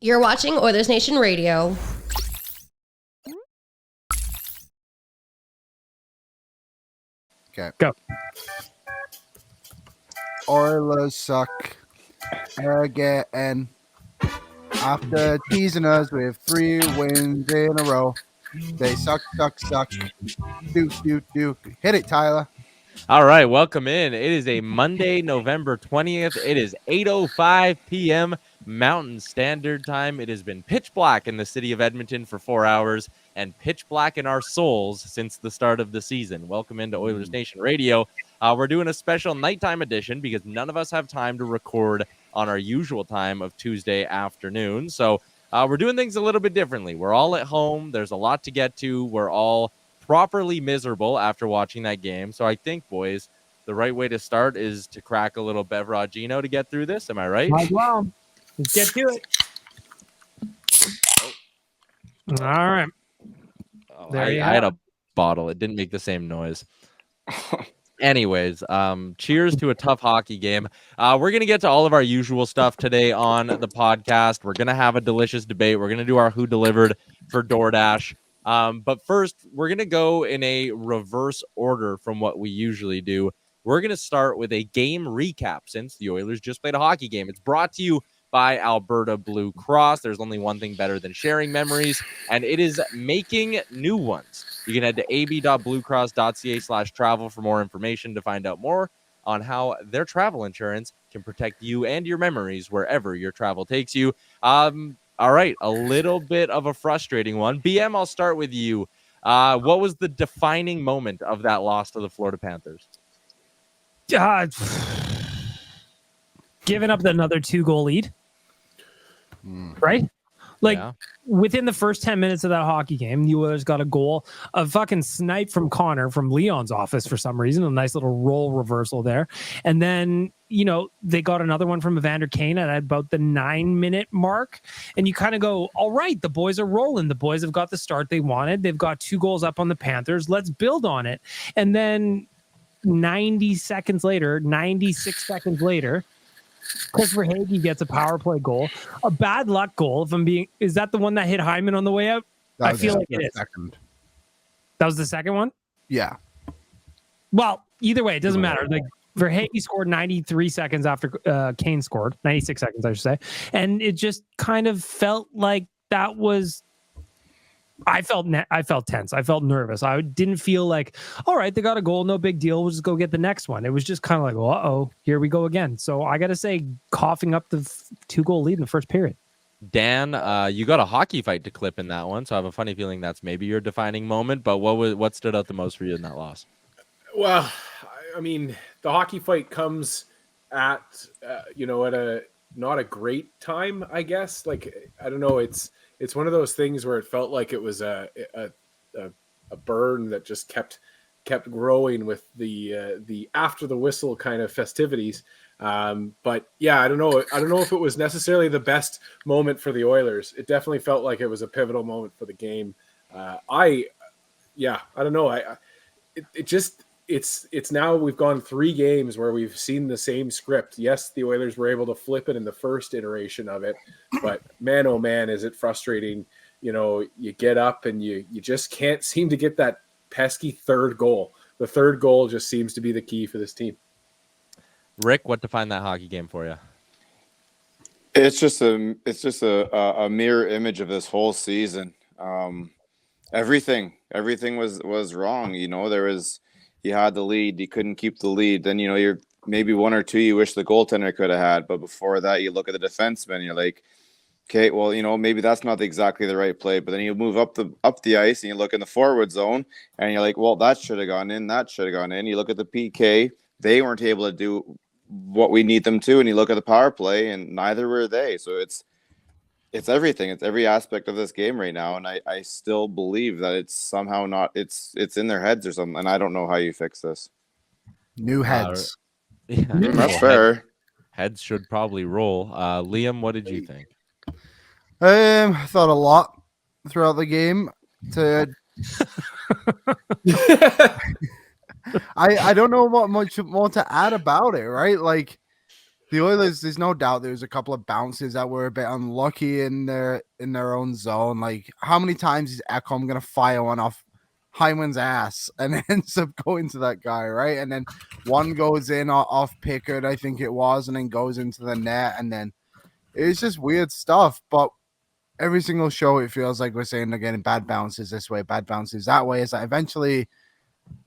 You're watching Oilersnation Radio. Okay. Go. Oilers suck again. After teasing us with 3 wins in a row, they suck. Do. Hit it, Tyler. All right, welcome in. It is a Monday, November 20th. It is 8:05 p.m. Mountain Standard Time. It has been pitch black in the city of Edmonton for 4 hours and pitch black in our souls since the start of the season. Welcome into Oilersnation Radio. We're doing a special nighttime edition because none of us have time to record on our usual time of Tuesday afternoon. So we're doing things a little bit differently. We're all at home. There's a lot to get to. We're all properly miserable after watching that game. So I think, boys, the right way to start is to crack a little Beveragino to get through this. Am I right? Well, let's get to it. All right. I had a bottle. It didn't make the same noise. Anyways, cheers to a tough hockey game. We're going to get to all of our usual stuff today on the podcast. We're going to have a delicious debate. We're going to do our Who Delivered for DoorDash. But first, we're going to go in a reverse order from what we usually do. We're going to start with a game recap since the Oilers just played a hockey game. It's brought to you by Alberta Blue Cross. There's only one thing better than sharing memories, and it is making new ones. You can head to ab.bluecross.ca/travel for more information to find out more on how their travel insurance can protect you and your memories wherever your travel takes you. All right, a little bit of a frustrating one. BM, I'll start with you. What was the defining moment of that loss to the Florida Panthers? Giving up another 2-goal lead. Right? Like, within the first 10 minutes of that hockey game, the Oilers got a goal, a fucking snipe from Connor from Leon's office for some reason, a nice little role reversal there. And then, you know, they got another one from Evander Kane at about the 9-minute mark. And you kind of go, all right, the boys are rolling. The boys have got the start they wanted. They've got 2 goals up on the Panthers. Let's build on it. And then 96 seconds later, Christopher Hagee gets a power play goal, a bad luck goal. Is that the one that hit Hyman on the way out? I feel like it is. Second. That was the second one? Yeah. Well, either way, it doesn't matter. Like, Verhage scored 93 seconds after Kane scored, 96 seconds, I should say. And it just kind of felt like that was, I felt tense. I felt nervous. I didn't feel like, all right, they got a goal, no big deal. We'll just go get the next one. It was just kind of like, uh-oh, here we go again. So I got to say, coughing up the 2-goal lead in the first period. Dan, you got a hockey fight to clip in that one, so I have a funny feeling that's maybe your defining moment. But what stood out the most for you in that loss? Well, I mean, the hockey fight comes at at a not a great time, I guess. Like, I don't know, it's one of those things where it felt like it was a burn that just kept growing with the after the whistle kind of festivities. But yeah, I don't know if it was necessarily the best moment for the Oilers. It definitely felt like it was a pivotal moment for the game. I don't know. It's now we've gone 3 games where we've seen the same script. Yes, the Oilers were able to flip it in the first iteration of it, but man, oh man, is it frustrating. You know, you get up and you just can't seem to get that pesky third goal. The third goal just seems to be the key for this team. Rick, what defined that hockey game for you? It's just a mirror image of this whole season. Everything was wrong. You know, you had the lead, you couldn't keep the lead. Then, you know, you're maybe 1 or 2 you wish the goaltender could have had. But before that, you look at the defenseman, you're like, okay, well, you know, maybe that's not exactly the right play. But then you move up the ice and you look in the forward zone and you're like, well, that should have gone in. That should have gone in. You look at the PK, they weren't able to do what we need them to. And you look at the power play and neither were they. So it's everything. It's every aspect of this game right now. And I still believe that it's somehow not, it's in their heads or something. And I don't know how you fix this. New heads. That's fair. Heads should probably roll. Liam, what did you think? I thought a lot throughout the game. I don't know what much more to add about it, right? Like, The Oilers, there's no doubt there was a couple of bounces that were a bit unlucky in their own zone. Like, how many times is Ekholm going to fire one off Hyman's ass and ends up going to that guy, right? And then one goes in off Pickard, I think it was, and then goes into the net. And then it's just weird stuff. But every single show, it feels like we're saying they're getting bad bounces this way, bad bounces that way. Is that eventually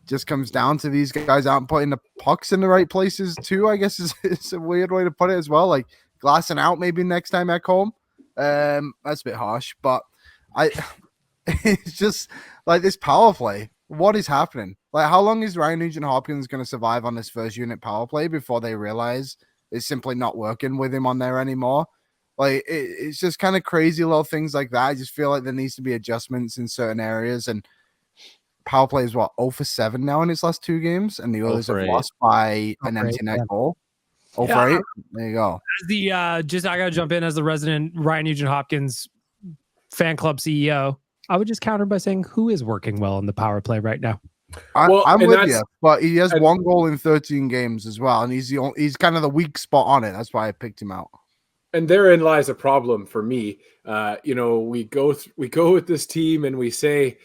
just comes down to these guys aren't putting the pucks in the right places too, I guess is a weird way to put it as well. Like glassing out maybe next time at home. That's a bit harsh, but it's just like this power play. What is happening? Like, how long is Ryan Nugent-Hopkins going to survive on this first unit power play before they realize it's simply not working with him on there anymore? Like, it's just kind of crazy little things like that. I just feel like there needs to be adjustments in certain areas. And power play is 0 for 7 now in its last 2 games, and the Oilers have lost by an empty net goal. 0 for 8. There you go. As the I gotta jump in as the resident Ryan Nugent-Hopkins fan club CEO. I would just counter by saying who is working well in the power play right now. I'm with you, but he has 1 goal in 13 games as well, and he's kind of the weak spot on it. That's why I picked him out. And therein lies a problem for me. We go with this team and we say,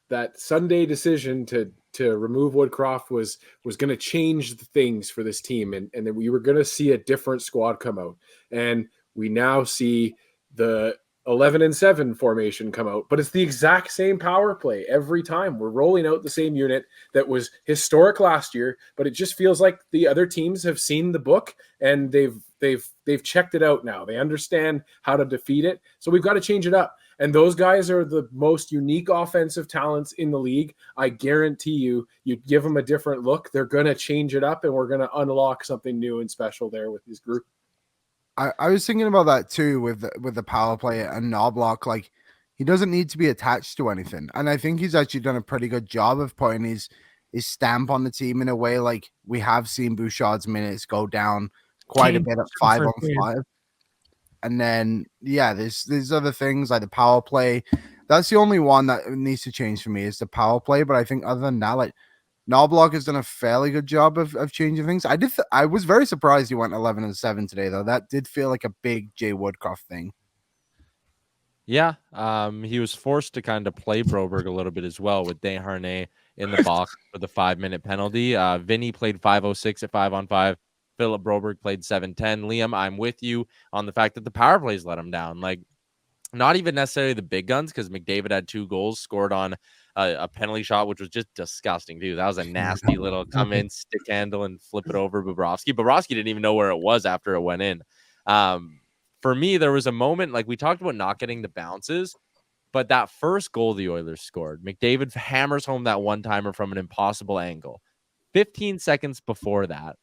that Sunday decision to remove Woodcroft was going to change the things for this team, and that we were going to see a different squad come out. And we now see the 11-7 formation come out, but it's the exact same power play every time. We're rolling out the same unit that was historic last year, but it just feels like the other teams have seen the book and they've checked it out now. They understand how to defeat it. So we've got to change it up. And those guys are the most unique offensive talents in the league. I guarantee you give them a different look, they're going to change it up, and we're going to unlock something new and special there with this group. I was thinking about that too with the power play and Knobloch. Like, he doesn't need to be attached to anything, and I think he's actually done a pretty good job of putting his stamp on the team in a way. Like, we have seen Bouchard's minutes go down quite a bit at 5-on-5. And then, there's other things like the power play. That's the only one that needs to change for me is the power play. But I think other than that, like, Knobloch has done a fairly good job of changing things. I was very surprised he went 11-7 today, though. That did feel like a big Jay Woodcroft thing. Yeah, he was forced to kind of play Broberg a little bit as well with Desharnais in the box for the 5-minute penalty. Vinny played 5:06 at 5-on-5. Philip Broberg played 7:10. Liam, I'm with you on the fact that the power plays let him down. Like, not even necessarily the big guns, because McDavid had 2 goals, scored on a penalty shot, which was just disgusting, dude. That was a nasty little come in, stick handle, and flip it over Bobrovsky. Bobrovsky didn't even know where it was after it went in. For me, there was a moment, like we talked about not getting the bounces, but that first goal the Oilers scored, McDavid hammers home that one-timer from an impossible angle. 15 seconds before that,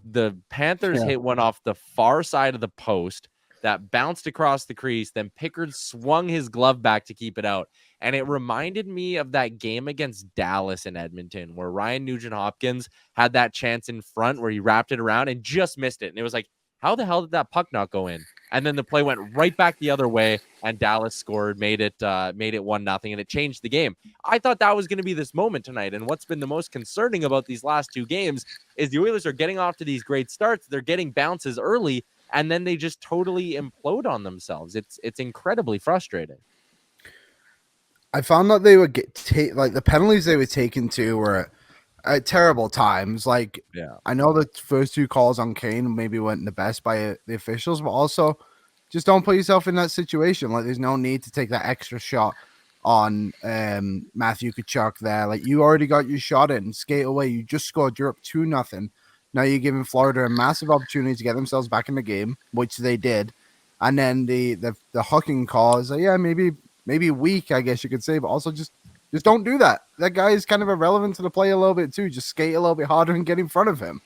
the Panthers hit one off the far side of the post that bounced across the crease. Then Pickard swung his glove back to keep it out. And it reminded me of that game against Dallas in Edmonton where Ryan Nugent-Hopkins had that chance in front where he wrapped it around and just missed it. And it was like, how the hell did that puck not go in? And then the play went right back the other way, and Dallas scored, made it 1-0, and it changed the game. I thought that was going to be this moment tonight. And what's been the most concerning about these last 2 games is the Oilers are getting off to these great starts. They're getting bounces early, and then they just totally implode on themselves. It's incredibly frustrating. I found that they would like the penalties they were taking to were at terrible times. Like, I know the first 2 calls on Kane maybe weren't the best by the officials, but also just don't put yourself in that situation. Like, there's no need to take that extra shot on Matthew Tkachuk there. Like, you already got your shot in, skate away. You just scored. You're up 2-0. Now you're giving Florida a massive opportunity to get themselves back in the game, which they did. And then the hucking call is like, maybe weak, I guess you could say, but also just don't do that. That guy is kind of irrelevant to the play a little bit too. Just skate a little bit harder and get in front of him.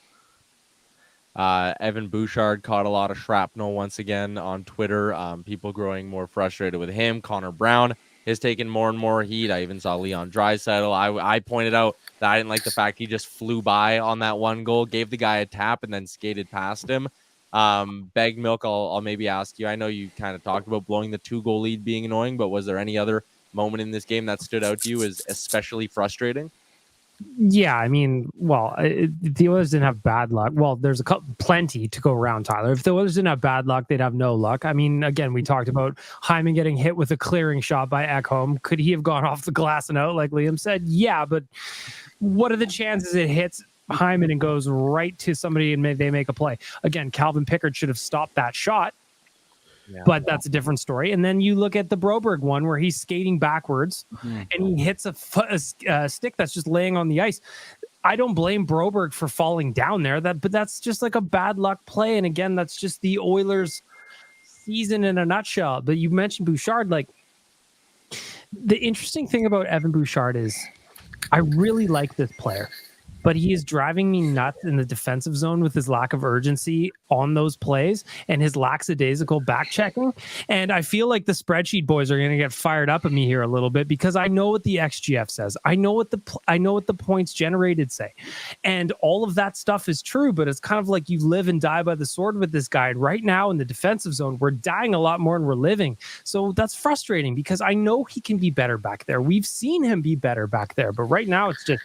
Evan Bouchard caught a lot of shrapnel once again on Twitter. People growing more frustrated with him. Connor Brown has taken more and more heat. I even saw Leon Draisaitl. I pointed out that I didn't like the fact he just flew by on that 1 goal, gave the guy a tap, and then skated past him. Bag Milk, I'll maybe ask you. I know you kind of talked about blowing the 2-goal lead being annoying, but was there any other moment in this game that stood out to you as especially frustrating? Yeah, I mean, well, the Oilers didn't have bad luck. Well, there's plenty to go around, Tyler. If the Oilers didn't have bad luck, they'd have no luck. I mean, again, we talked about Hyman getting hit with a clearing shot by Ekholm. Could he have gone off the glass and out, like Liam said? Yeah, but what are the chances it hits Hyman and goes right to somebody and they make a play? Again, Calvin Pickard should have stopped that shot. Yeah. But that's a different story. And then you look at the Broberg one where he's skating backwards and he hits a stick that's just laying on the ice. I don't blame Broberg for falling down there. But that's just like a bad luck play. And again, that's just the Oilers season in a nutshell. But you mentioned Bouchard. Like, the interesting thing about Evan Bouchard is I really like this player, but he is driving me nuts in the defensive zone with his lack of urgency on those plays and his lackadaisical back checking. And I feel like the spreadsheet boys are going to get fired up at me here a little bit because I know what the XGF says. I know what the points generated say. And all of that stuff is true, but it's kind of like you live and die by the sword with this guy. And right now in the defensive zone, we're dying a lot more than we're living. So that's frustrating because I know he can be better back there. We've seen him be better back there, but right now it's just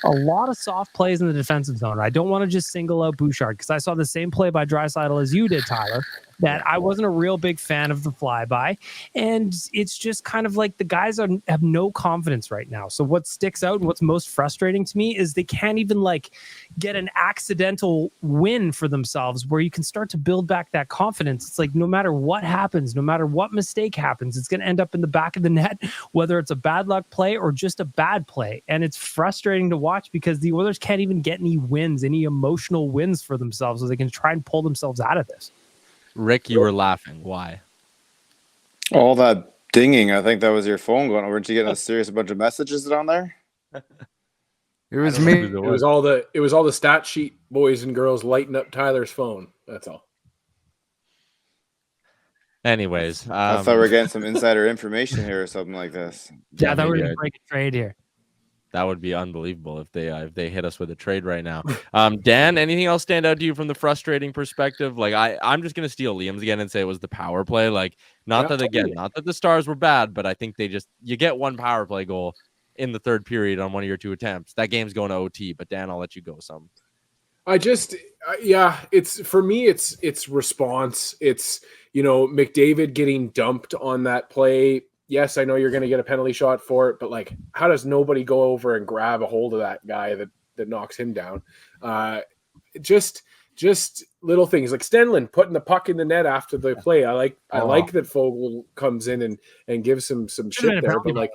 a lot of soft plays in the defensive zone. I don't want to just single out Bouchard because I saw the same play by Draisaitl as you did, Tyler, that I wasn't a real big fan of the flyby. And it's just kind of like the guys have no confidence right now. So what sticks out and what's most frustrating to me is they can't even like get an accidental win for themselves where you can start to build back that confidence. It's like no matter what happens, no matter what mistake happens, it's going to end up in the back of the net, whether it's a bad luck play or just a bad play. And it's frustrating to watch because the Oilers can't even get any wins, any emotional wins for themselves so they can try and pull themselves out of this. Rick, you were laughing. Why? All that dinging. I think that was your phone going. Weren't you getting a serious bunch of messages down there? It was me. It was all the stat sheet boys and girls lighting up Tyler's phone. That's all. Anyways, I thought we were getting some insider information here or something like this. Yeah, I thought we were going to break a trade here. That would be unbelievable if they hit us with a trade right now. Dan, anything else stand out to you from the frustrating perspective? Like I'm just gonna steal Liam's again and say it was the power play. Like not that the Stars were bad, but I think you get one power play goal in the third period on one of your two attempts. That game's going to OT. But Dan, I'll let you go some. It's for me. It's response. It's McDavid getting dumped on that play. Yes, I know you're going to get a penalty shot for it, but like, how does nobody go over and grab a hold of that guy that knocks him down? Just little things like Stenlund putting the puck in the net after the play. I like that Fogle comes in and gives some shit there, but like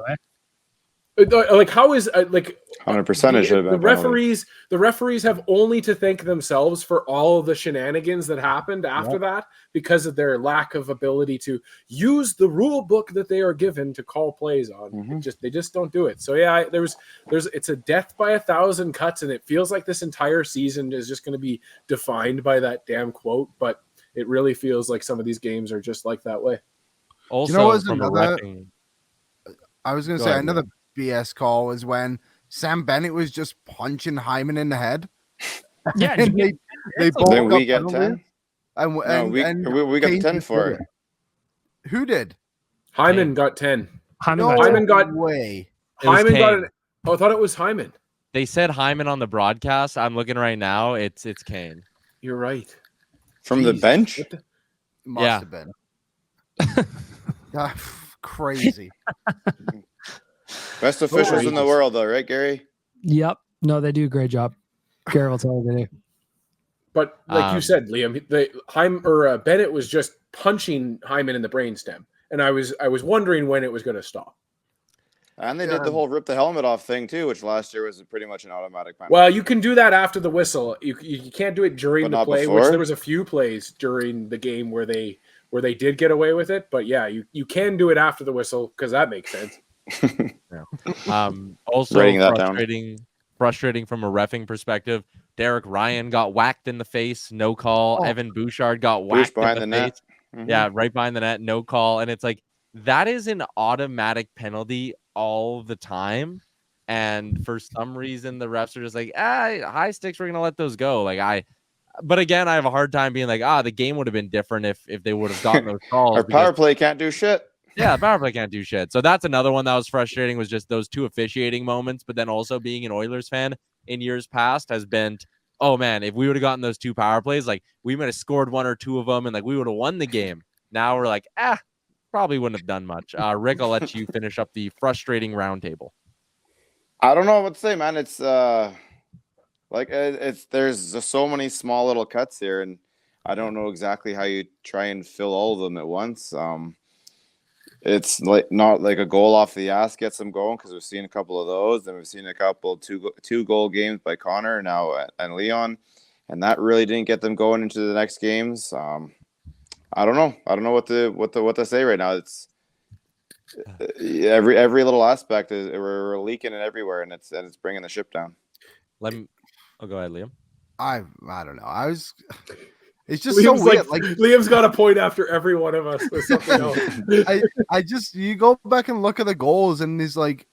how is 100% the referees have only to thank themselves for all of the shenanigans that happened after that because of their lack of ability to use the rule book that they are given to call plays on. Mm-hmm. They just don't do it. So yeah, it's a death by 1,000 cuts, and it feels like this entire season is just going to be defined by that damn quote. But it really feels like some of these games are just like that way. Also, I was going to say another BS call was when Sam Bennett was just punching Hyman in the head. Yeah, and they both then we got get 10. We got 10 for it. Who did? Hyman got 10. Hyman got way. Hyman got an. Oh, I thought it was Hyman. They said Hyman on the broadcast. I'm looking right now. It's Kane. You're right. From the bench? Must have been. Crazy. Best officials in the world, though, right, Gary? Yep. No, they do a great job. Gary will tell you they do. But like you said, Liam, Bennett was just punching Hyman in the brainstem, and I was wondering when it was going to stop. And they did the whole rip the helmet off thing too, which last year was pretty much an automatic penalty. Well, you can do that after the whistle. You can't do it during the play, before? which there was a few plays during the game where they did get away with it. But yeah, you can do it after the whistle because that makes sense. Also frustrating from a reffing perspective. Derek Ryan got whacked in the face, no call. Evan Bouchard got whacked behind in the face. Mm-hmm. Yeah, right behind the net, no call. And it's like that is an automatic penalty all the time. And for some reason, the refs are just like, high sticks, we're gonna let those go. But again, I have a hard time being like, the game would have been different if they would have gotten those calls. Our power play can't do shit. Yeah, the power play can't do shit. So that's another one that was frustrating, was just those two officiating moments. But then also being an Oilers fan in years past has been, oh man, if we would have gotten those two power plays, like we might have scored one or two of them and like we would have won the game. Now we're like, probably wouldn't have done much. Rick, I'll let you finish up the frustrating roundtable. I don't know what to say, man. It's there's just so many small little cuts here, and I don't know exactly how you try and fill all of them at once. It's like not like a goal off the ass gets them going, because we've seen a couple of those, and we've seen a couple two goal games by Connor now and Leon, and that really didn't get them going into the next games. I don't know what to say right now. It's every little aspect is we're leaking it everywhere, and it's bringing the ship down. I'll go ahead, Liam. I don't know. It's just Liam's so weird. Like Liam's got a point after every one of us with something else. You go back and look at the goals, and there's like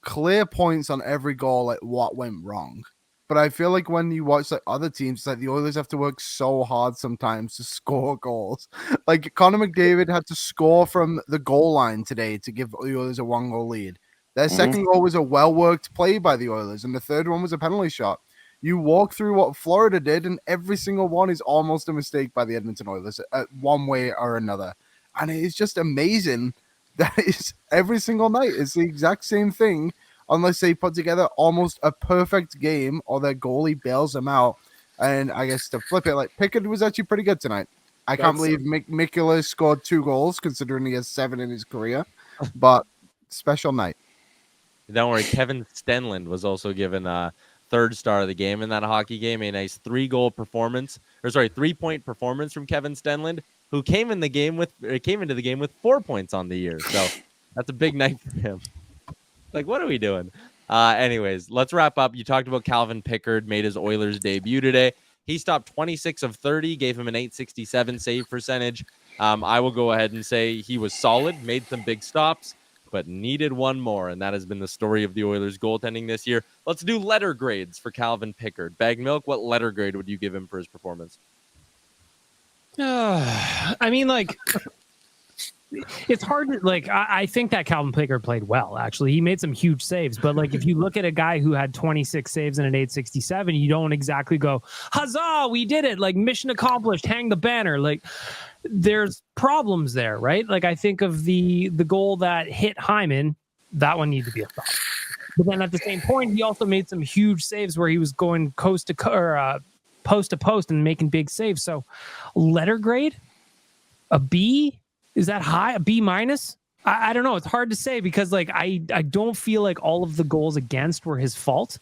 clear points on every goal, like what went wrong. But I feel like when you watch like other teams, like the Oilers have to work so hard sometimes to score goals. Like Connor McDavid had to score from the goal line today to give the Oilers a 1-goal lead. Their second goal was a well-worked play by the Oilers, and the third one was a penalty shot. You walk through what Florida did, and every single one is almost a mistake by the Edmonton Oilers, one way or another. And it is just amazing that it's every single night. It's the exact same thing, unless they put together almost a perfect game or their goalie bails them out. And I guess to flip it, like Pickard was actually pretty good tonight. I can't believe Mikula scored 2 goals, considering he has 7 in his career. But special night. Don't worry, Kevin Stenlund was also given a third star of the game in that hockey game. A nice 3-point performance from Kevin Stenlund, who came into the game with 4 points on the year. So that's a big night for him. Like, what are we doing? Anyways, let's wrap up. You talked about Calvin Pickard made his Oilers debut today. He stopped 26 of 30, gave him an .867 save percentage. I will go ahead and say he was solid, made some big stops, but needed one more, and that has been the story of the Oilers goaltending this year. Let's do letter grades for Calvin Pickard. Bag Milk, what letter grade would you give him for his performance? I mean, like, it's hard to, like, I think that Calvin Pickard played well, actually. He made some huge saves, but, like, if you look at a guy who had 26 saves and an .867, you don't exactly go, huzzah, we did it, like, mission accomplished, hang the banner. Like, there's problems there, right? Like, I think of the goal that hit Hyman, that one needed to be a stop. But then at the same point, he also made some huge saves where he was going post to post and making big saves. So letter grade, a B? Is that high? A B minus? I don't know. It's hard to say because, like, I don't feel like all of the goals against were his fault,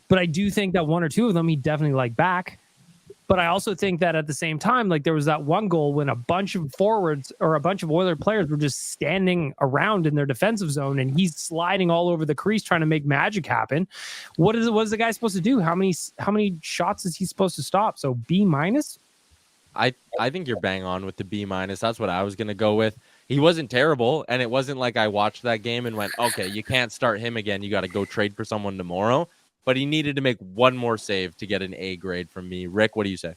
but I do think that one or two of them he definitely liked back. But I also think that at the same time, like, there was that one goal when a bunch of forwards or a bunch of Oiler players were just standing around in their defensive zone, and he's sliding all over the crease trying to make magic happen. What is the guy supposed to do? How many shots is he supposed to stop? So B minus? I think you're bang on with the B minus. That's what I was going to go with. He wasn't terrible, and it wasn't like I watched that game and went, okay, you can't start him again. You got to go trade for someone tomorrow. But he needed to make one more save to get an A grade from me. Rick, what do you say?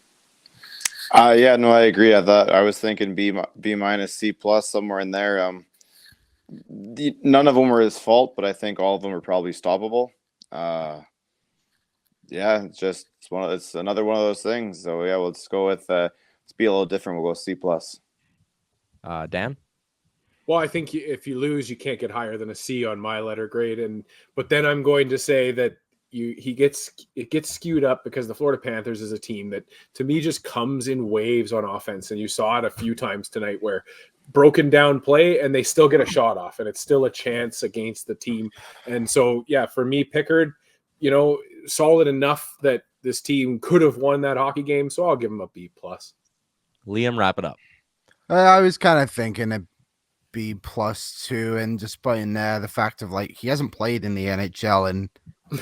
Yeah, no, I agree. I was thinking B minus, C plus, somewhere in there. None of them were his fault, but I think all of them are probably stoppable. Yeah, it's another one of those things. So yeah, let's go with let's be a little different. We'll go C plus. Dan? Well, I think if you lose, you can't get higher than a C on my letter grade, but then I'm going to say that it gets skewed up because the Florida Panthers is a team that to me just comes in waves on offense, and you saw it a few times tonight where broken down play and they still get a shot off, and it's still a chance against the team. And so yeah, for me, Pickard, solid enough that this team could have won that hockey game, so I'll give him a B plus. Liam, wrap it up. I was kind of thinking a B plus too, and just putting there the fact of, like, he hasn't played in the NHL in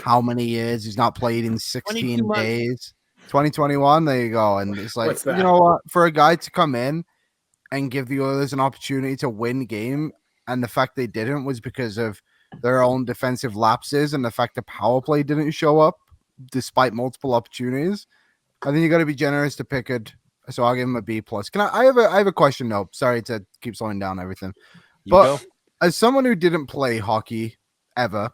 how many years? He's not played in 16 days. 2021, there you go. And it's like, you know what? For a guy to come in and give the Oilers an opportunity to win game, and the fact they didn't was because of their own defensive lapses and the fact the power play didn't show up despite multiple opportunities. I think you got to be generous to Pickard, so I'll give him a B plus. I have a question though. Sorry to keep slowing down everything. go. As someone who didn't play hockey ever,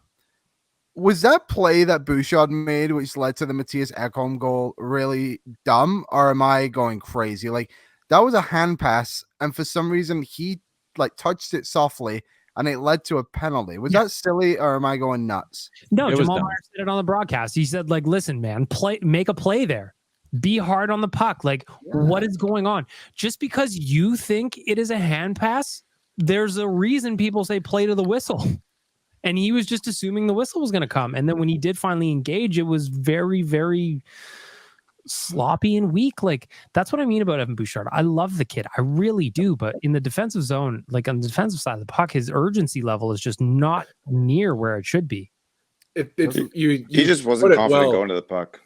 was that play that Bouchard made, which led to the Matthias Ekholm goal, really dumb, or am I going crazy? Like, that was a hand pass, and for some reason he touched it softly, and it led to a penalty. Was that silly, or am I going nuts? No, It was Jamal dumb. Myers said it on the broadcast. He said, listen, man, make a play there. Be hard on the puck. What is going on? Just because you think it is a hand pass, there's a reason people say play to the whistle. And he was just assuming the whistle was going to come. And then when he did finally engage, it was very, very sloppy and weak. That's what I mean about Evan Bouchard. I love the kid. I really do. But in the defensive zone, on the defensive side of the puck, his urgency level is just not near where it should be. He just wasn't confident going to the puck.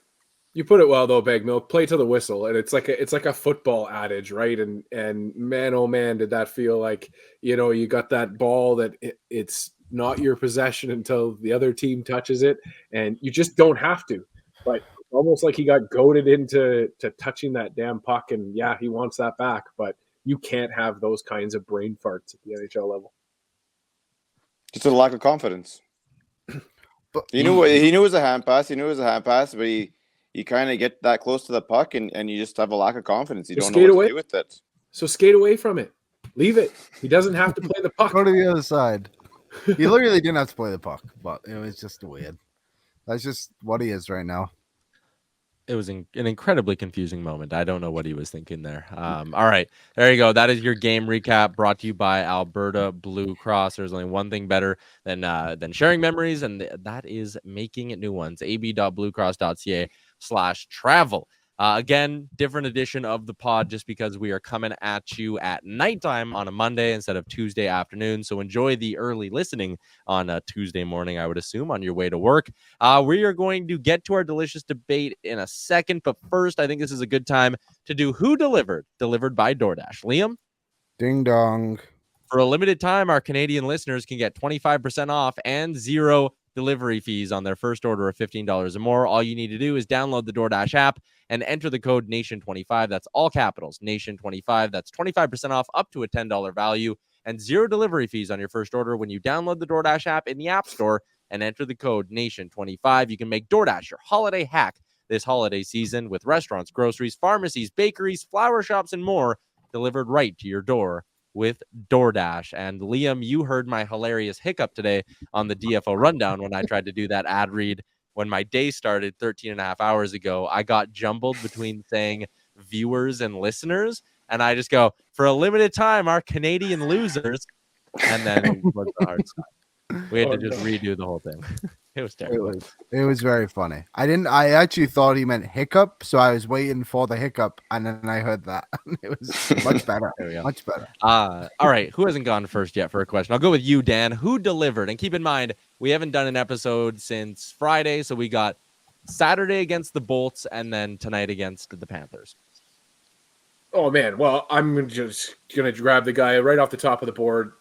You put it well though, Bag Milk. Play to the whistle, and it's like a football adage, right? And man, oh man, did that feel like you got that ball that it's not your possession until the other team touches it, and you just don't have to. But almost like he got goaded into touching that damn puck, and yeah, he wants that back, but you can't have those kinds of brain farts at the NHL level. Just a lack of confidence. But he knew it was a hand pass. He knew it was a hand pass, but you kind of get that close to the puck, and you just have a lack of confidence. You don't know what to do with it. So skate away from it. Leave it. He doesn't have to play the puck. Go to the other side. He literally didn't have to play the puck, but it was just weird. That's just what he is right now. It was an incredibly confusing moment. I don't know what he was thinking there. All right, there you go. That is your game recap brought to you by Alberta Blue Cross. There's only one thing better than sharing memories, and that is making new ones. ab.bluecross.ca/travel. Again, different edition of the pod just because we are coming at you at nighttime on a Monday instead of Tuesday afternoon. So enjoy the early listening on a Tuesday morning, I would assume, on your way to work. We are going to get to our delicious debate in a second. But first, I think this is a good time to do Who Delivered by DoorDash. Liam? Ding dong. For a limited time, our Canadian listeners can get 25% off and 0 delivery fees on their first order of $15 or more. All you need to do is download the DoorDash app and enter the code NATION25. That's all capitals, NATION25. That's 25% off up to a $10 value and 0 delivery fees on your first order when you download the DoorDash app in the App Store and enter the code NATION25. You can make DoorDash your holiday hack this holiday season with restaurants, groceries, pharmacies, bakeries, flower shops, and more delivered right to your door with DoorDash. And Liam, you heard my hilarious hiccup today on the DFO rundown when I tried to do that ad read when my day started 13 and a half hours ago. I got jumbled between saying viewers and listeners, and I just go, for a limited time, our Canadian losers, and then it was the hard stop. We had to just redo the whole thing. It was terrible. It was very funny. I actually thought he meant hiccup, so I was waiting for the hiccup, and then I heard that. It was much better. There we go. Much better. All right. Who hasn't gone first yet for a question? I'll go with you, Dan. Who delivered? And keep in mind, we haven't done an episode since Friday, so we got Saturday against the Bolts and then tonight against the Panthers. Oh, man. Well, I'm just going to grab the guy right off the top of the board.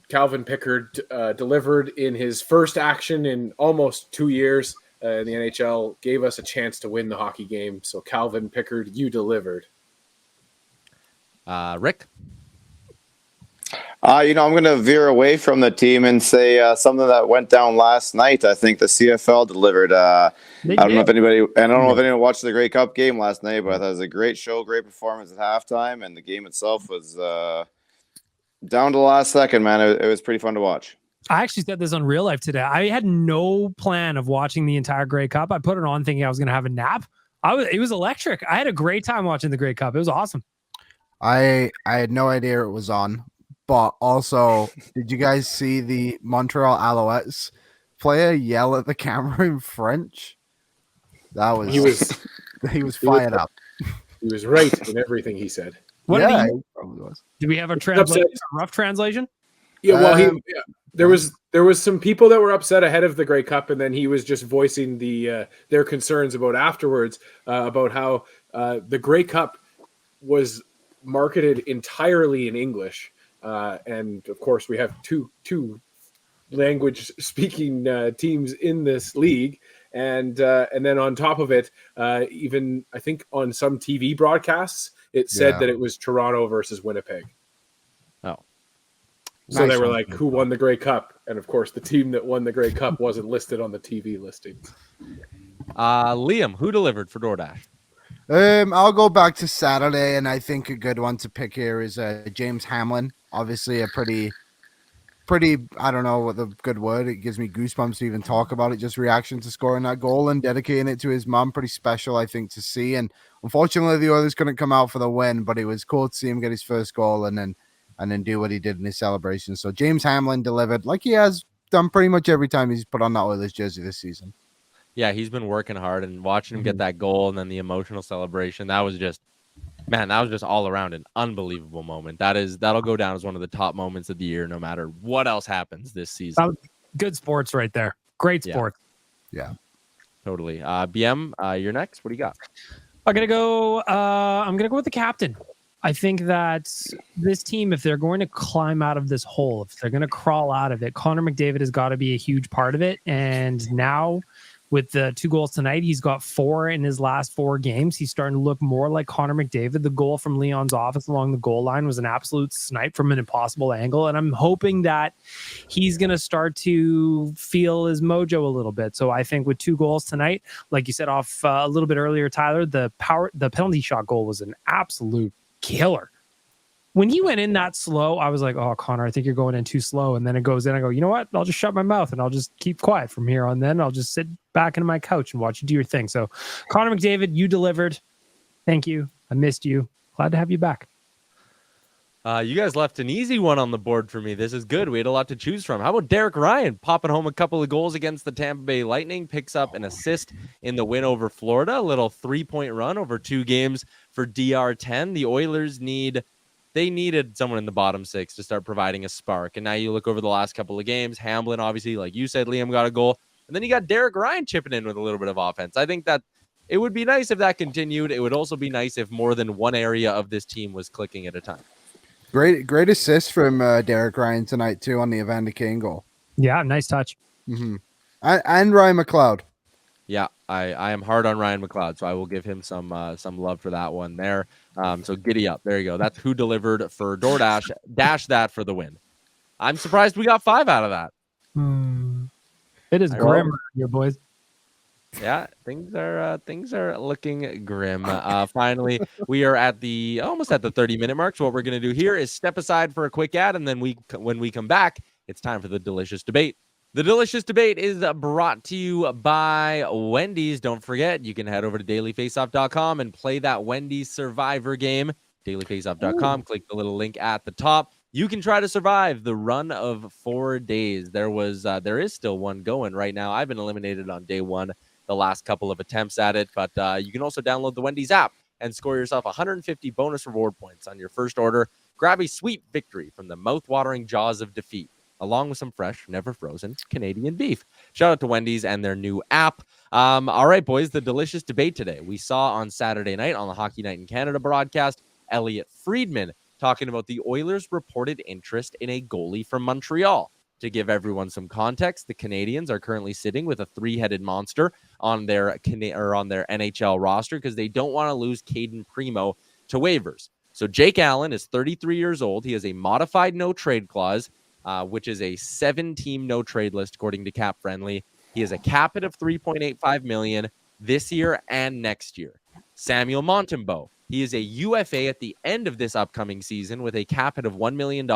Calvin Pickard delivered in his first action in almost 2 years in the NHL, gave us a chance to win the hockey game. So, Calvin Pickard, you delivered. Rick? I'm going to veer away from the team and say something that went down last night. I think the CFL delivered. I don't know if anyone watched the Grey Cup game last night, but I thought it was a great show, great performance at halftime, and the game itself was down to the last second, man. It was pretty fun to watch. I actually said this on Real Life today. I had no plan of watching the entire Grey Cup. I put it on thinking I was going to have a nap. It was electric. I had a great time watching the Grey Cup. It was awesome. I had no idea it was on. But also, did you guys see the Montreal Alouettes player yell at the camera in French? He was fired up. He was right in everything he said. He probably was. Do we have a rough translation? Yeah, well, there was some people that were upset ahead of the Grey Cup, and then he was just voicing their concerns about afterwards about how the Grey Cup was marketed entirely in English. And of course, we have two language speaking teams in this league, and then on top of it, even I think on some TV broadcasts, it said that it was Toronto versus Winnipeg. Oh, So Nice they were one. like, who won the Grey Cup? And of course, the team that won the Grey Cup wasn't listed on the TV listings. Liam, who delivered for DoorDash? I'll go back to Saturday, and I think a good one to pick here is James Hamlin. Obviously, a pretty. I don't know what the good word. It gives me goosebumps to even talk about it. Just reaction to scoring that goal and dedicating it to his mom. Pretty special, I think, to see. And unfortunately, the Oilers couldn't come out for the win, but it was cool to see him get his first goal and then do what he did in his celebration. So James Hamlin delivered like he has done pretty much every time he's put on that Oilers jersey this season. Yeah, he's been working hard, and watching him get that goal and then the emotional celebration, that was just all around an unbelievable moment. That'll go down as one of the top moments of the year, no matter what else happens this season. Good sports right there. Great sports. Yeah. Totally. BM, you're next. What do you got? I'm gonna go with the captain. I think that this team, if they're going to climb out of this hole, if they're going to crawl out of it, Connor McDavid has got to be a huge part of it. And now, with the 2 goals tonight, he's got 4 in his last 4 games. He's starting to look more like Connor McDavid. The goal from Leon's office along the goal line was an absolute snipe from an impossible angle. And I'm hoping that he's going to start to feel his mojo a little bit. So I think with 2 goals tonight, like you said off a little bit earlier, Tyler, the penalty shot goal was an absolute killer. When he went in that slow, I was like, oh, Connor, I think you're going in too slow. And then it goes in. I go, you know what? I'll just shut my mouth and I'll just keep quiet from here on. Then I'll just sit back in my couch and watch you do your thing. So, Connor McDavid, you delivered. Thank you. I missed you. Glad to have you back. You guys left an easy one on the board for me. This is good. We had a lot to choose from. How about Derek Ryan popping home a couple of goals against the Tampa Bay Lightning, picks up an assist in the win over Florida, a little 3-point run over 2 games for DR10. The Oilers needed someone in the bottom 6 to start providing a spark. And now you look over the last couple of games, Hamlin, obviously, like you said, Liam got a goal. And then you got Derek Ryan chipping in with a little bit of offense. I think that it would be nice if that continued. It would also be nice if more than one area of this team was clicking at a time. Great assist from Derek Ryan tonight, too, on the Evander Kane goal. Yeah, nice touch. Mm-hmm. And Ryan McLeod. Yeah, I am hard on Ryan McLeod, so I will give him some love for that one there. So giddy up. There you go. That's who delivered for DoorDash. Dash that for the win. I'm surprised we got 5 out of that. It is grim here, boys. Yeah, things are looking grim. Finally, we are almost at the 30-minute mark. So what we're going to do here is step aside for a quick ad, and then when we come back, it's time for the delicious debate. The delicious debate is brought to you by Wendy's. Don't forget, you can head over to dailyfaceoff.com and play that Wendy's Survivor game. Dailyfaceoff.com. Click the little link at the top. You can try to survive the run of 4 days. There is still one going right now. I've been eliminated on day 1. The last couple of attempts at it, but you can also download the Wendy's app and score yourself 150 bonus reward points on your first order. Grab a sweet victory from the mouth-watering jaws of defeat, along with some fresh, never frozen Canadian beef. Shout out to Wendy's and their new app. All right, boys, the delicious debate today. We saw on Saturday night on the Hockey Night in Canada broadcast, Elliotte Friedman talking about the Oilers' reported interest in a goalie from Montreal. To give everyone some context, the Canadiens are currently sitting with a 3-headed monster on their NHL roster because they don't want to lose Caden Primo to waivers. So Jake Allen is 33 years old. He has a modified no-trade clause, which is a 7-team no-trade list according to Cap Friendly. He has a cap hit of $3.85 million this year and next year. Samuel Montembeault, he is a UFA at the end of this upcoming season with a cap hit of $1 million.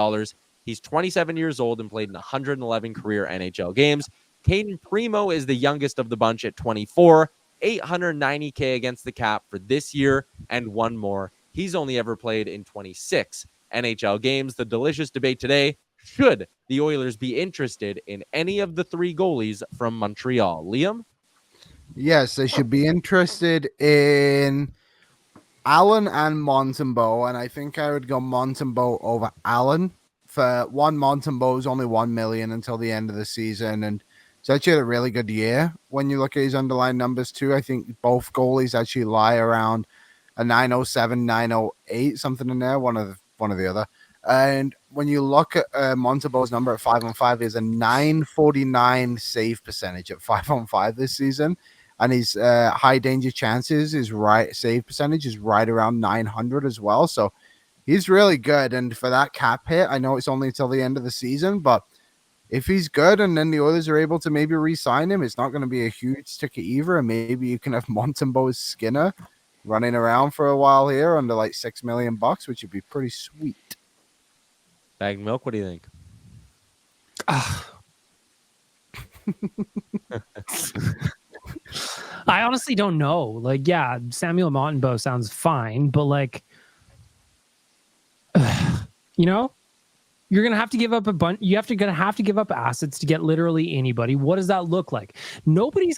He's 27 years old and played in 111 career NHL games. Caden Primo is the youngest of the bunch at 24, $890K against the cap for this year and one more. He's only ever played in 26 NHL games. The delicious debate today, should the Oilers be interested in any of the 3 goalies from Montreal? Liam? Yes, they should be interested in Allen and Montembeault, and I think I would go Montembeault over Allen. For one, Montembeault is only $1 million until the end of the season, and it's actually a really good year when you look at his underlying numbers too. I think both goalies actually lie around a 907, 908, something in there, one of the other. And when you look at Montembeault's number at 5-on-5, is a 949 save percentage at 5-on-5 this season, and his high danger chances save percentage is right around 900 as well. So he's really good. And for that cap hit, I know it's only until the end of the season, but if he's good and then the Oilers are able to maybe re-sign him, it's not going to be a huge ticket either. And maybe you can have Montembeault Skinner running around for a while here under like $6 million, which would be pretty sweet. Bag milk, what do you think? I honestly don't know. Like, yeah, Samuel Montembeault sounds fine, but like, you know, you're gonna have to give up a bunch. Gonna have to give up assets to get literally anybody. What does that look like? Nobody's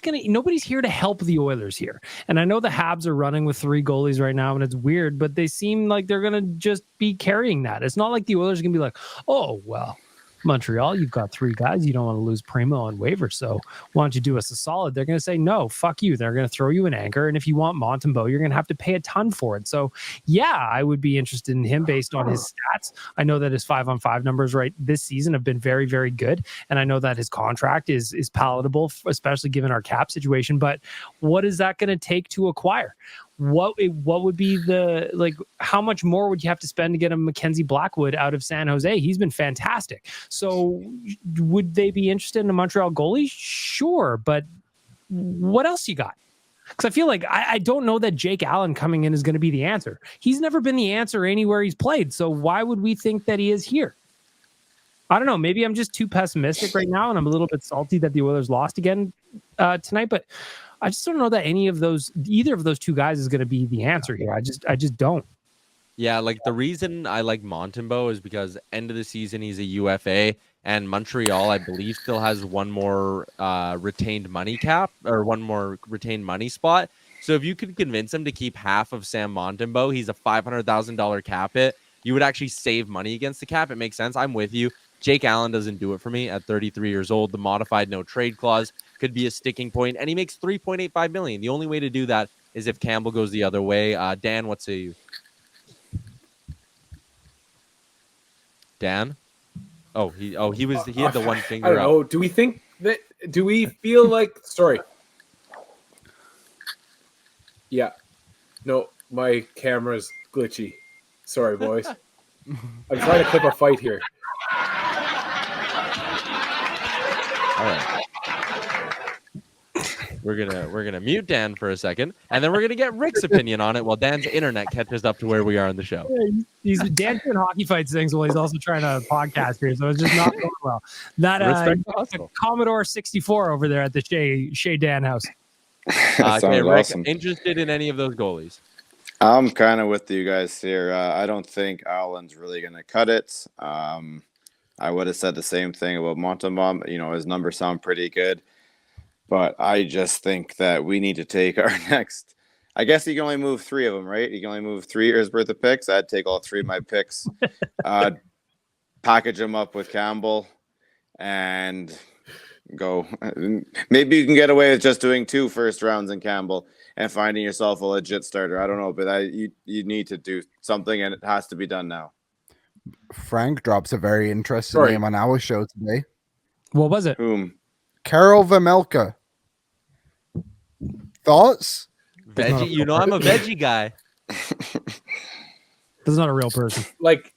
here to help the Oilers here. And I know the Habs are running with 3 goalies right now, and it's weird, but they seem like they're gonna just be carrying that. It's not like the Oilers are gonna be like, oh well, Montreal, you've got 3 guys. You don't want to lose Primo on waiver, so why don't you do us a solid? They're going to say, no, fuck you. They're going to throw you an anchor, and if you want Montembeault, you're going to have to pay a ton for it. So, yeah, I would be interested in him based on his stats. I know that his 5-on-5 numbers right this season have been very, very good, and I know that his contract is palatable, especially given our cap situation, but what is that going to take to acquire? What would be the, like, how much more would you have to spend to get a Mackenzie Blackwood out of San Jose? He's been fantastic. So would they be interested in a Montreal goalie? Sure. But what else you got? Because I feel like I don't know that Jake Allen coming in is going to be the answer. He's never been the answer anywhere he's played. So why would we think that he is here? I don't know. Maybe I'm just too pessimistic right now, and I'm a little bit salty that the Oilers lost again tonight. But I just don't know that either of those 2 guys is going to be the answer here. I just don't. Yeah, like the reason I like Montembeault is because end of the season he's a UFA, and Montreal, I believe, still has one more retained money cap or one more retained money spot. So if you could convince him to keep half of Sam Montembeault, he's a $500,000 cap hit. You would actually save money against the cap. It makes sense. I'm with you. Jake Allen doesn't do it for me at 33 years old. The modified no trade clause could be a sticking point, and he makes $3.85 million. The only way to do that is if Campbell goes the other way. Dan, what say you? Dan? He had the one finger I don't know. out. Do we feel like, sorry. Yeah. No, my camera's glitchy. Sorry, boys. I'm trying to clip a fight here. All right. We're gonna mute Dan for a second, and then we're gonna get Rick's opinion on it while Dan's internet catches up to where we are in the show. He's dancing hockey fights things while he's also trying to podcast here, so it's just not going well. That Commodore 64 over there at the Shea Dan house. Okay, Rick, awesome. interested in any of those goalies? I'm kind of with you guys here. I don't think Allen's really going to cut it. I would have said the same thing about Montembeault. You know, his numbers sound pretty good. But I just think that we need to take our next. I guess you can only move 3 of them, right? You can only move 3 years worth of picks. I'd take all 3 of my picks, package them up with Campbell, and go. Maybe you can get away with just doing 2 first rounds in Campbell and finding yourself a legit starter. I don't know, but you need to do something, and it has to be done now. Frank drops a very interesting name on our show today. What was it? Whom? Karel Vejmelka. Thoughts? Veggie, you know I'm a veggie guy. This is not a real person. Like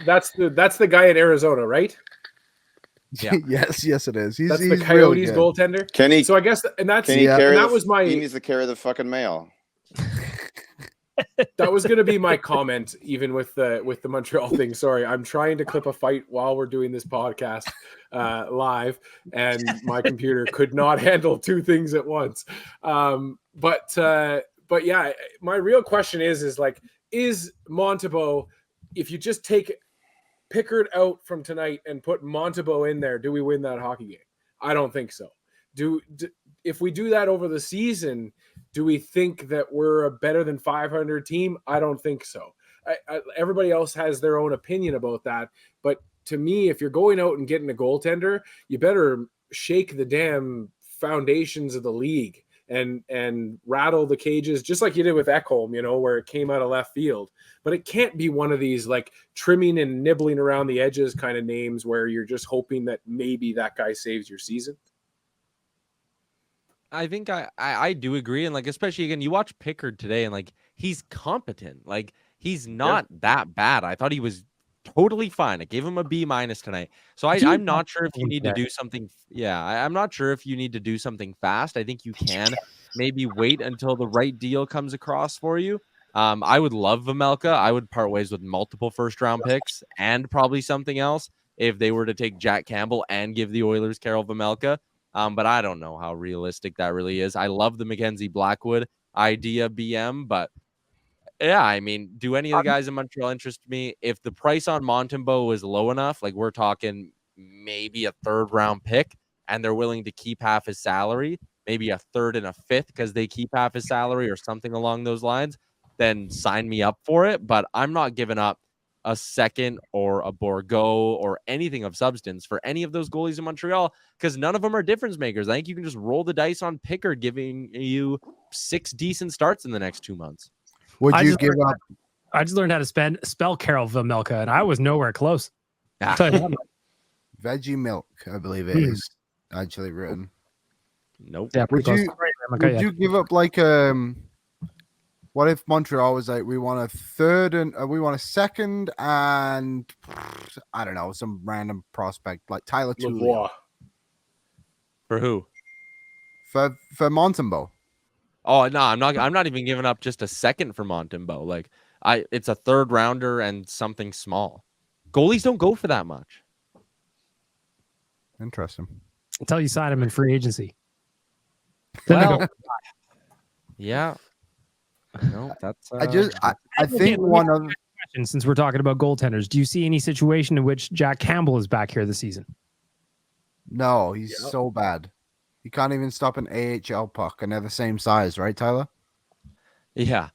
that's the guy in Arizona, right? Yeah. yes, it is. That's he's the Coyotes really goaltender. Can he? So I guess and that's Can he and carry that was my. He needs to carry the fucking mail. That was going to be my comment, even with the Montreal thing. Sorry, I'm trying to clip a fight while we're doing this podcast live, and my computer could not handle 2 things at once. But yeah, my real question is Montembeault? If you just take Pickard out from tonight and put Montembeault in there, do we win that hockey game? I don't think so. If we do that over the season, do we think that we're a better than 500 team? I don't think so. Everybody else has their own opinion about that. But to me, if you're going out and getting a goaltender, you better shake the damn foundations of the league and rattle the cages, just like you did with Ekholm, where it came out of left field. But it can't be one of these like trimming and nibbling around the edges kind of names where you're just hoping that maybe that guy saves your season. I think I do agree. And like, especially again, you watch Pickard today and like, he's competent. Like He's not that bad. I thought he was totally fine. I gave him a B- tonight. So I'm not sure if you need to do something. Yeah, I'm not sure if you need to do something fast. I think you can maybe wait until the right deal comes across for you. I would love Vejmelka. I would part ways with multiple first-round picks and probably something else if they were to take Jack Campbell and give the Oilers Karel Vejmelka. But I don't know how realistic that really is. I love the Mackenzie Blackwood idea, BM, but yeah, I mean, do any of the guys in Montreal interest me? If the price on Montembeault is low enough, like we're talking maybe a third-round pick, and they're willing to keep half his salary, maybe a third and a fifth because they keep half his salary or something along those lines, then sign me up for it. But I'm not giving up a second or a Bourgault or anything of substance for any of those goalies in Montreal because none of them are difference makers. I think you can just roll the dice on Picker giving you 6 decent starts in the next 2 months. Would you give up? I just learned how to spell Karel Vejmelka, and I was nowhere close. Ah. Veggie milk, I believe it is actually written. Nope. Yeah, Would you give up like what if Montreal was like, we want a third and we want a second and I don't know, some random prospect like Tyler Tullio. For who? For Montembeault. Oh no, I'm not even giving up just a second for Montembeault. Like it's a third rounder and something small. Goalies don't go for that much. Interesting. Until you sign him in free agency. Well, yeah. No, that's. I think one of question, since we're talking about goaltenders, do you see any situation in which Jack Campbell is back here this season? No, he's so bad. He can't even stop an AHL puck, and they're the same size, right, Tyler? Yeah.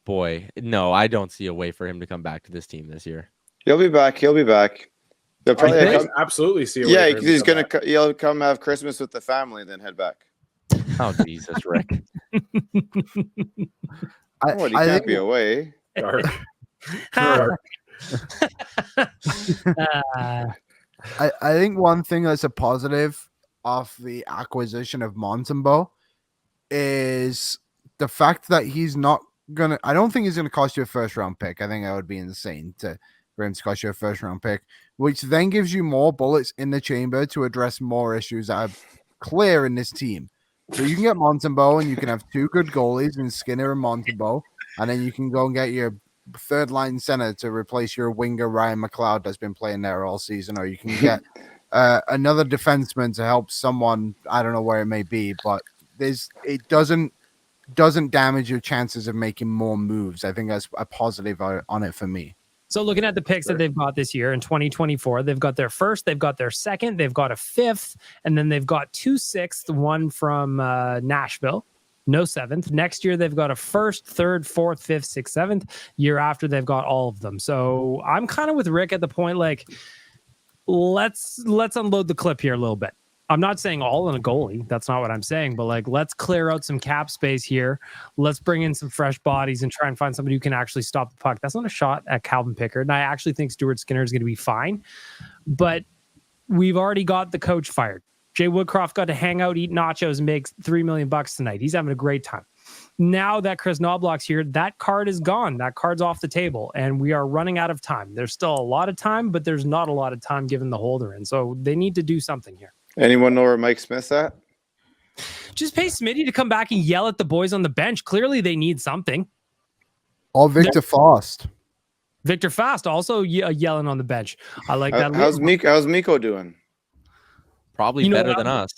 Boy, no, I don't see a way for him to come back to this team this year. He'll be back. They'll probably absolutely see. He'll come have Christmas with the family, and then head back. Oh Jesus, Rick! He can't be away. Dark. I think one thing that's a positive of the acquisition of Montembeault is the fact that he's not gonna. I don't think he's gonna cost you a first round pick. I think that would be insane for him to cost you a first round pick, which then gives you more bullets in the chamber to address more issues that are clear in this team. So you can get Montembeault and you can have 2 good goalies in Skinner and Montembeault, and then you can go and get your third line center to replace your winger Ryan McLeod that's been playing there all season, or you can get another defenseman to help someone. I don't know where it may be, but it doesn't damage your chances of making more moves. I think that's a positive on it for me. So looking at the picks that they've got this year in 2024, they've got their first, they've got their second, they've got a fifth, and then they've got 2 sixths, one from Nashville, no seventh. Next year, they've got a first, third, fourth, fifth, sixth, seventh. Year after, they've got all of them. So I'm kind of with Rick at the point, like, let's unload the clip here a little bit. I'm not saying all in a goalie. That's not what I'm saying. But like, let's clear out some cap space here. Let's bring in some fresh bodies and try and find somebody who can actually stop the puck. That's not a shot at Calvin Pickard. And I actually think Stuart Skinner is going to be fine. But we've already got the coach fired. Jay Woodcroft got to hang out, eat nachos, and make $3 million tonight. He's having a great time. Now that Chris Knobloch's here, that card is gone. That card's off the table, and we are running out of time. There's still a lot of time, but there's not a lot of time given the holder in. So they need to do something here. Anyone know where Mike Smith's at? Just pay Smitty to come back and yell at the boys on the bench. Clearly, they need something. Or Victor Fast. Victor Fast also yelling on the bench. I like that. How's Miko doing? Probably better than us.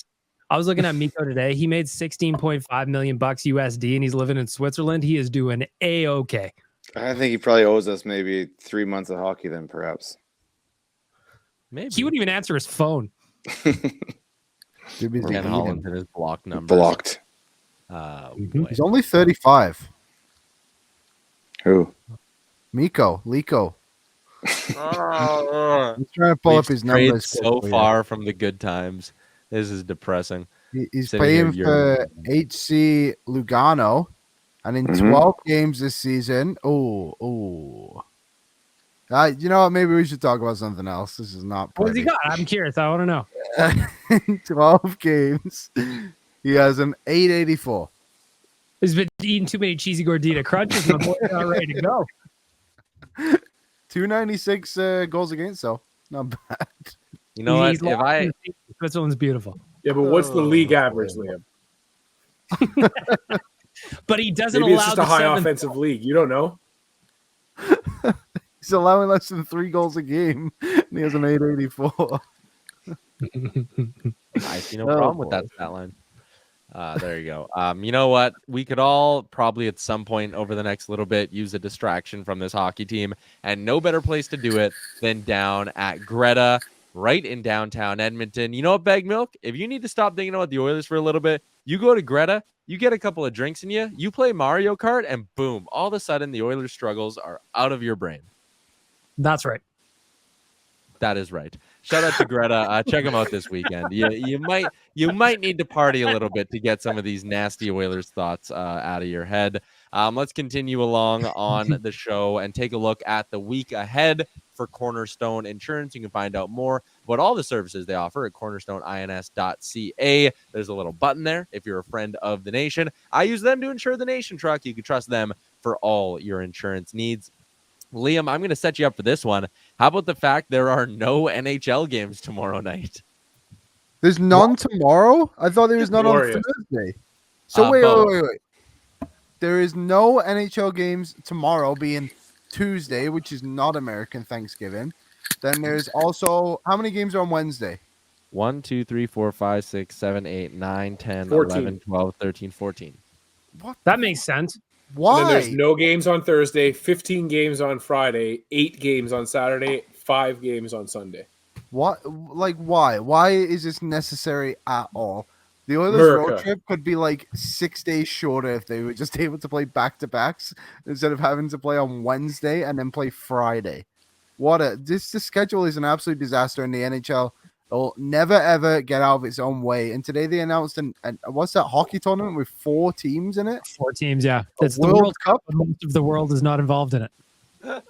I was looking at Miko today. He made $16.5 million USD, and he's living in Switzerland. He is doing A-okay. I think he probably owes us maybe 3 months of hockey then, perhaps. Maybe. He wouldn't even answer his phone. Ken Holland and his block number. Blocked. Boy. He's only 35. Who? Miko. Lico. He's trying to pull up his strayed numbers. So far from the good times. This is depressing. He's Sitting playing here for HC Lugano, and in 12 games this season. You know what? Maybe we should talk about something else. This is not. What's he got? I'm curious. I want to know. In 12 games, he has an 884. He's been eating too many cheesy gordita crunches. My boy's not ready to go. 296 goals against, so not bad. You know what? He's If I Switzerland's beautiful, Yeah, but what's the league average, Liam? but he doesn't Maybe it's allow just the a high seventh. offensive league. You don't know. He's allowing less than 3 goals a game, and he has an 884. I see no problem with that stat line. There you go. You know what? We could all probably at some point over the next little bit use a distraction from this hockey team, and no better place to do it than down at Greta, right in downtown Edmonton. You know what, Bag Milk? If you need to stop thinking about the Oilers for a little bit, you go to Greta, you get a couple of drinks in you, you play Mario Kart, and boom, all of a sudden the Oilers' struggles are out of your brain. That's right. That is right. Shout out to Greta. Check them out this weekend. You might need to party a little bit to get some of these nasty Oilers thoughts out of your head. Let's continue along on the show and take a look at the week ahead for Cornerstone Insurance. You can find out more about all the services they offer at cornerstoneins.ca. There's a little button there if you're a friend of the nation. I use them to insure the nation truck. You can trust them for all your insurance needs. Liam, I'm going to set you up for this one. How about the fact there are no NHL games tomorrow night? There's none tomorrow? I thought there was none on Thursday. So wait. There is no NHL games tomorrow, being Tuesday, which is not American Thanksgiving. Then there's also, how many games are on Wednesday? 1, 2, 3, 4, 5, 6, 7, 8, 9, 10, 14. 11, 12, 13, 14. What? That makes sense. Why? And then there's no games on Thursday, 15 games on Friday, 8 games on Saturday, 5 games on Sunday. What? Like, why? Why is this necessary at all? The Oilers road trip could be like 6 days shorter if they were just able to play back-to-backs instead of having to play on Wednesday and then play Friday. This schedule is an absolute disaster in the NHL. It'll never ever get out of its own way. And today they announced an what's that hockey tournament with 4 teams in it? 4 teams, yeah. It's the World Cup. Most of the world is not involved in it.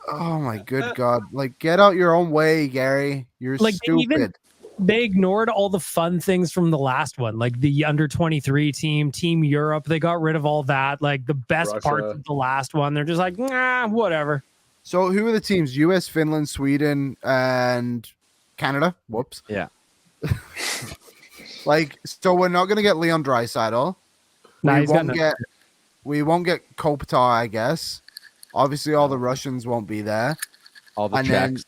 Oh my good God! Like, get out your own way, Gary. You're stupid. They ignored all the fun things from the last one, like the under 23 team, Team Europe. They got rid of all that, like the best parts of the last one. They're just like, nah, whatever. So who are the teams? US, Finland, Sweden, and Canada. Whoops. Yeah. Like, so we're not gonna get Leon Draisaitl. We won't get Kopitar, I guess. Obviously, all the Russians won't be there. All the Czechs.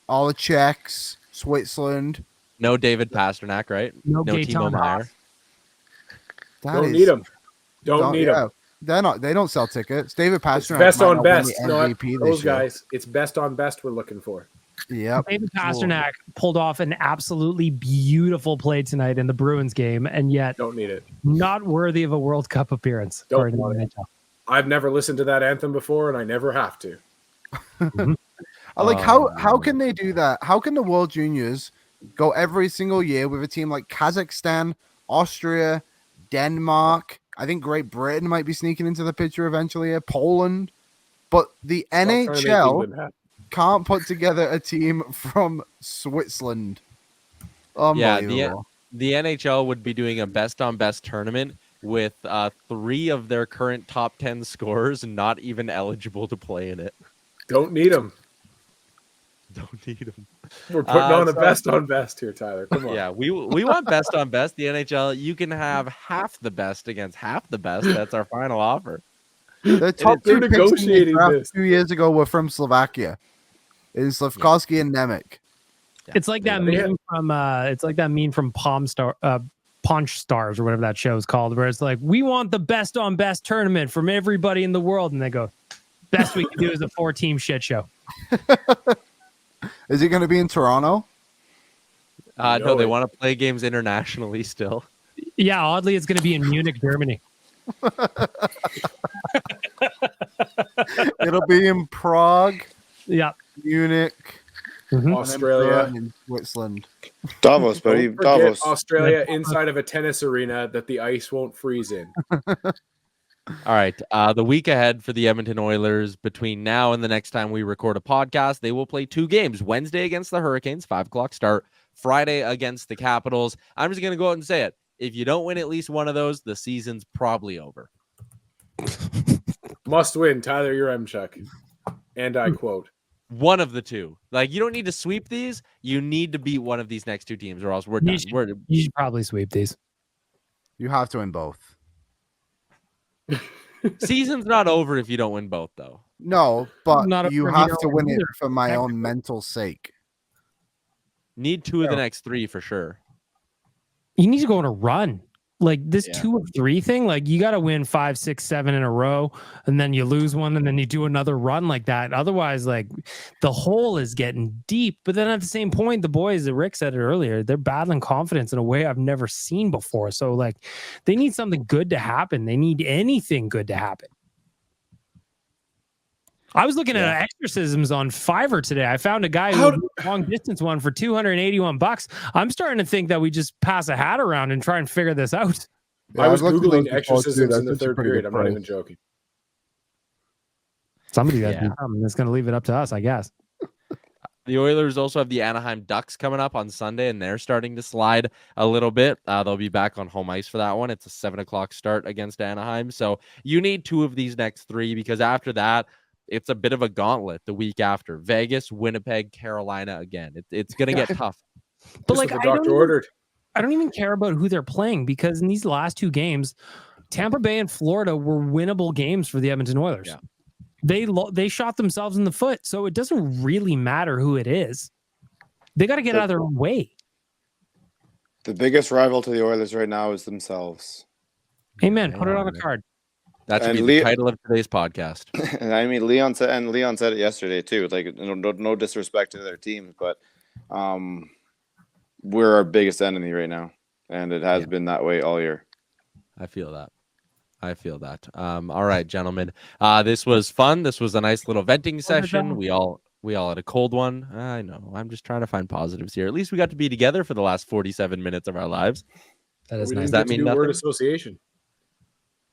All the Czechs, Switzerland. No David Pasternak, right? No Timo Meier. Don't need them. Don't need them. They're not. They don't sell tickets. David Pasternak. It's best on best. MVP Those guys. It's best on best we're looking for. Yeah. David Pasternak pulled off an absolutely beautiful play tonight in the Bruins game, and yet don't need it. Not worthy of a World Cup appearance. Don't want it. I've never listened to that anthem before, and I never have to. Like, how can they do that? How can the World Juniors go every single year with a team like Kazakhstan, Austria, Denmark? I think Great Britain might be sneaking into the picture eventually. Poland, but the NHL can't put together a team from Switzerland. Yeah, the NHL would be doing a best on best tournament with 3 of their current top 10 scorers not even eligible to play in it. Don't need them. Don't need them. We're putting on a best on best here, Tyler. Come on. Yeah, we want best on best. The NHL, you can have half the best against half the best. That's our final offer. The top 2 picks negotiating in the draft this 2 years ago were from Slovakia. It's Slavkovsky and Nemec. Yeah. It's like that meme from Paunch Stars or whatever that show is called, where it's like, we want the best on best tournament from everybody in the world, and they go, best we can do is a 4-team shit show. Is it going to be in Toronto? No, they want to play games internationally still. Yeah, oddly, it's going to be in Munich, Germany. It'll be in Prague. Yeah. Munich. Australia. And Switzerland. Davos, buddy. Davos. Australia inside of a tennis arena that the ice won't freeze in. All right. The week ahead for the Edmonton Oilers, between now and the next time we record a podcast, they will play 2 games. Wednesday against the Hurricanes, 5 o'clock start. Friday against the Capitals. I'm just going to go out and say it. If you don't win at least one of those, the season's probably over. Must win, Tyler Yaremchuk. And I quote. One of the two. Like, you don't need to sweep these. You need to beat one of these next two teams, or else we're done. You should probably sweep these. You have to win both. Season's not over if you don't win both, though. No, but Not you if have you to don't win it either. for my own mental sake. Need two of the next three for sure. You need to go on a run. Like this Yeah. 2 of 3 thing, like you got to win 5, 6, 7 in a row, and then you lose one, and then you do another run like that. Otherwise, like the hole is getting deep. But then at the same point, the boys, that Rick said it earlier, they're battling confidence in a way I've never seen before. So like they need something good to happen. They need anything good to happen. I was looking at exorcisms on Fiverr today. I found a guy who did a long distance one for $281. I'm starting to think that we just pass a hat around and try and figure this out. Yeah, I was I've looked at Googling those before, too. exorcisms in the That's a third pretty period. good I'm not price. even joking. Somebody got to do something. It's going to leave it up to us, I guess. The Oilers also have the Anaheim Ducks coming up on Sunday, and they're starting to slide a little bit. They'll be back on home ice for that one. It's a 7:00 start against Anaheim. So you need two of these next three, because after that, it's a bit of a gauntlet the week after. Vegas, Winnipeg, Carolina again. It's going to get tough. But Just like, what the doctor ordered. I don't even care about who they're playing, because in these last two games, Tampa Bay and Florida were winnable games for the Edmonton Oilers. Yeah. They shot themselves in the foot, so it doesn't really matter who it is. They got to get out of their own way. The biggest rival to the Oilers right now is themselves. Amen. Put it on a card. That should And be the title of today's podcast. And I mean, Leon said it yesterday too. Like, no disrespect to their team, but we're our biggest enemy right now, and it has been that way all year. I feel that. All right, gentlemen. This was fun. This was a nice little venting session. We all had a cold one. I know. I'm just trying to find positives here. At least we got to be together for the last 47 minutes of our lives. That is We nice. didn't Does that get to mean do nothing? word association.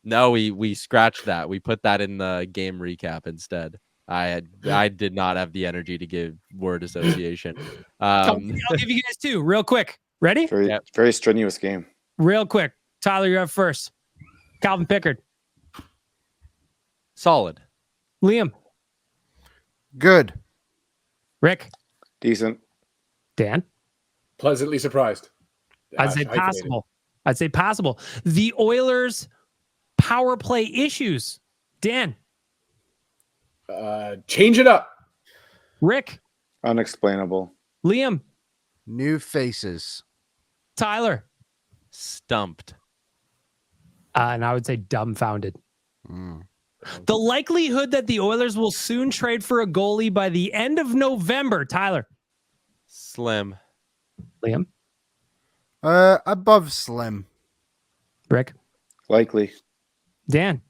No, we scratched that. We put that in the game recap instead. I did not have the energy to give word association. I'll give you guys two real quick. Ready? Very strenuous game. Real quick. Tyler, you're up first. Calvin Pickard. Solid. Liam. Good. Rick. Decent. Dan. Pleasantly surprised. I'd say passable. The Oilers' power play issues. Dan. Change it up. Rick. Unexplainable. Liam. New faces. Tyler. Stumped. And I would say dumbfounded. The likelihood that the Oilers will soon trade for a goalie by the end of November. Tyler. Slim. Liam. Above slim. Rick. Likely. Dan.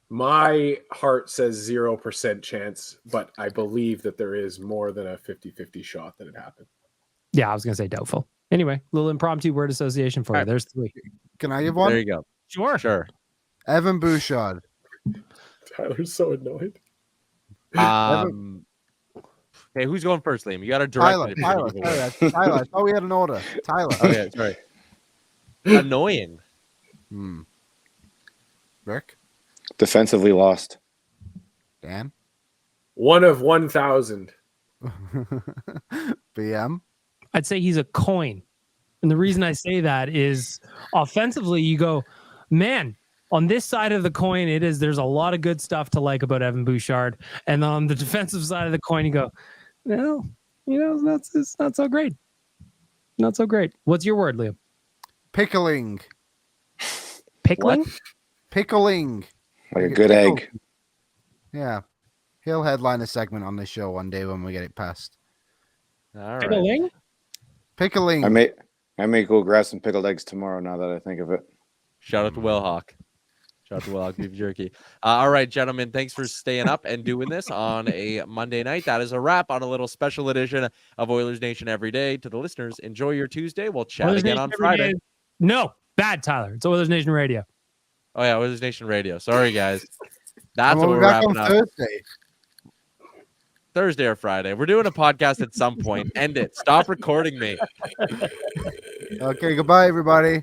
My heart says 0% chance, but I believe that there is more than a 50-50 shot that it happened. Yeah, I was going to say doubtful. Anyway, little impromptu word association for you. There's three. Can I give one? There you go. Sure. Evan Bouchard. Tyler's so annoyed. Okay, who's going first, Liam? You got to direct it. Tyler. I thought we had an order. Tyler. Okay, sorry. Annoying. Rick. Defensively lost. Dan. 1 of 1,000. BM. I'd say he's a coin. And the reason I say that is offensively, you go, man, on this side of the coin, there's a lot of good stuff to like about Evan Bouchard. And on the defensive side of the coin, you go, well, it's not so great. Not so great. What's your word, Liam? Pickling. Pickling? What? Pickling. Like a good egg. Yeah. He'll headline a segment on this show one day when we get it passed. All right. Pickling? Pickling. I may go grab some pickled eggs tomorrow now that I think of it. Shout out to Will Hawk. Beef jerky. All right, gentlemen. Thanks for staying up and doing this on a Monday night. That is a wrap on a little special edition of Oilers Nation Every Day. To the listeners, enjoy your Tuesday. We'll chat Oilers again Nation on Every Friday. Day. No, bad, Tyler. It's Oilers Nation Radio. Oh, yeah, Oilers Nation Radio. Sorry, guys. That's what we're we're back wrapping on up. Thursday or Friday. We're doing a podcast at some point. End it. Stop recording me. Okay, goodbye, everybody.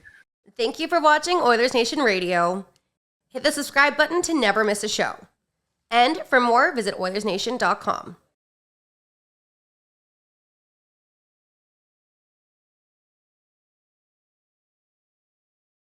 Thank you for watching Oilers Nation Radio. Hit the subscribe button to never miss a show. And for more, visit OilersNation.com.